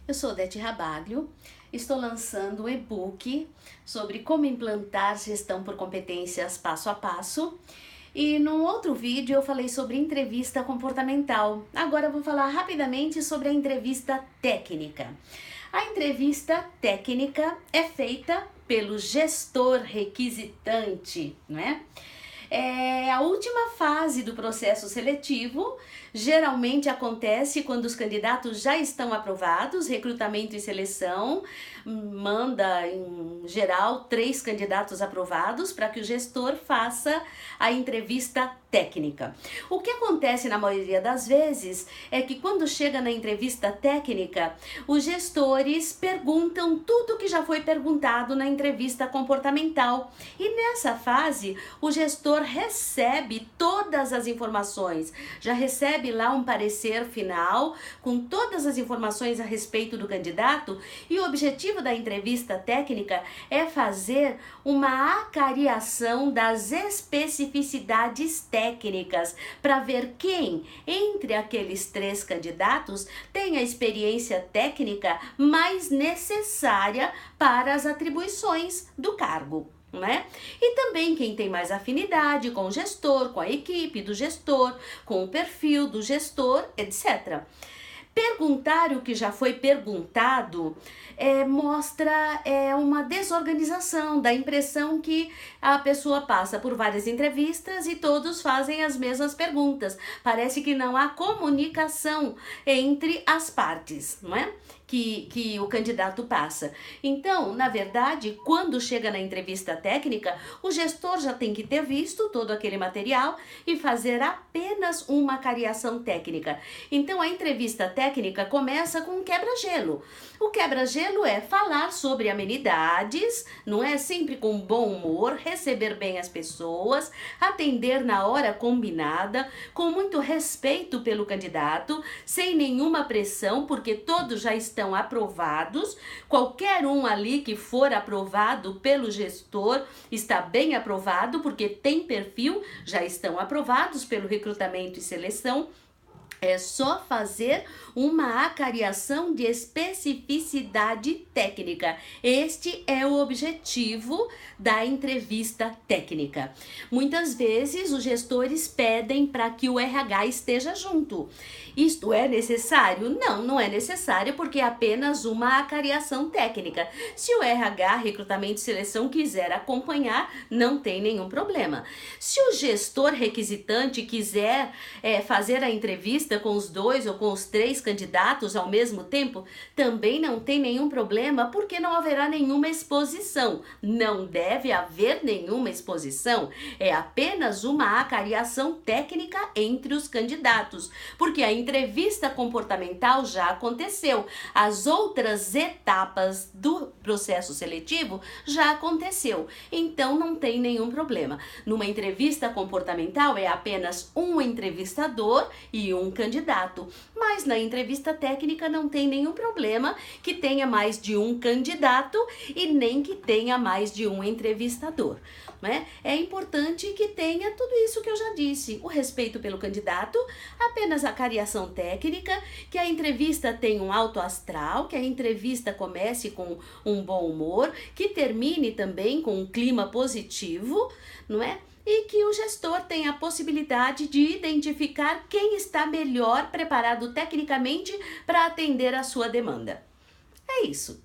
Eu sou Odete Rabaglio, estou lançando um e-book sobre como implantar gestão por competências passo a passo. E num outro vídeo eu falei sobre entrevista comportamental. Agora eu vou falar rapidamente sobre a entrevista técnica. A entrevista técnica é feita pelo gestor requisitante, não é? É a última fase do processo seletivo. Geralmente acontece quando os candidatos já estão aprovados, recrutamento e seleção manda em geral 3 candidatos aprovados para que o gestor faça a entrevista técnica. O que acontece na maioria das vezes é que quando chega na entrevista técnica, os gestores perguntam tudo que já foi perguntado na entrevista comportamental, e nessa fase o gestor recebe todas as informações, já recebe lá um parecer final com todas as informações a respeito do candidato, e o objetivo da entrevista técnica é fazer uma acariação das especificidades técnicas para ver quem, entre aqueles 3 candidatos, tem a experiência técnica mais necessária para as atribuições do cargo. Né? E também quem tem mais afinidade com o gestor, com a equipe do gestor, com o perfil do gestor, etc. Perguntar o que já foi perguntado mostra uma desorganização, dá a impressão que a pessoa passa por várias entrevistas e todos fazem as mesmas perguntas. Parece que não há comunicação entre as partes, não é? Que o candidato passa. Então, na verdade, quando chega na entrevista técnica, o gestor já tem que ter visto todo aquele material e fazer apenas uma cariação técnica. Então, a entrevista técnica começa com um quebra-gelo. O quebra-gelo é falar sobre amenidades, não é? Sempre com bom humor, receber bem as pessoas, atender na hora combinada, com muito respeito pelo candidato, sem nenhuma pressão, porque todos já estão aprovados. Qualquer um ali que for aprovado pelo gestor está bem aprovado, porque tem perfil, já estão aprovados pelo recrutamento e seleção. É só fazer uma acariação de especificidade técnica. Este é o objetivo da entrevista técnica. Muitas vezes os gestores pedem para que o RH esteja junto. Isto é necessário? Não, não é necessário, porque é apenas uma acariação técnica. Se o RH, recrutamento e seleção, quiser acompanhar, não tem nenhum problema. Se o gestor requisitante quiser fazer a entrevista com os 2 ou com os 3 candidatos ao mesmo tempo, também não tem nenhum problema, porque não haverá nenhuma exposição. Não deve haver nenhuma exposição. É apenas uma acariação técnica entre os candidatos, porque a entrevista comportamental já aconteceu. As outras etapas do processo seletivo já aconteceu. Então não tem nenhum problema. Numa entrevista comportamental é apenas um entrevistador e um candidato, mas na entrevista técnica não tem nenhum problema que tenha mais de um candidato e nem que tenha mais de um entrevistador, né? É importante que tenha tudo isso que eu já disse: o respeito pelo candidato, apenas a cariação técnica, que a entrevista tenha um alto astral, que a entrevista comece com um bom humor, que termine também com um clima positivo, não é? E que o gestor tenha a possibilidade de identificar quem está melhor preparado tecnicamente para atender a sua demanda. É isso.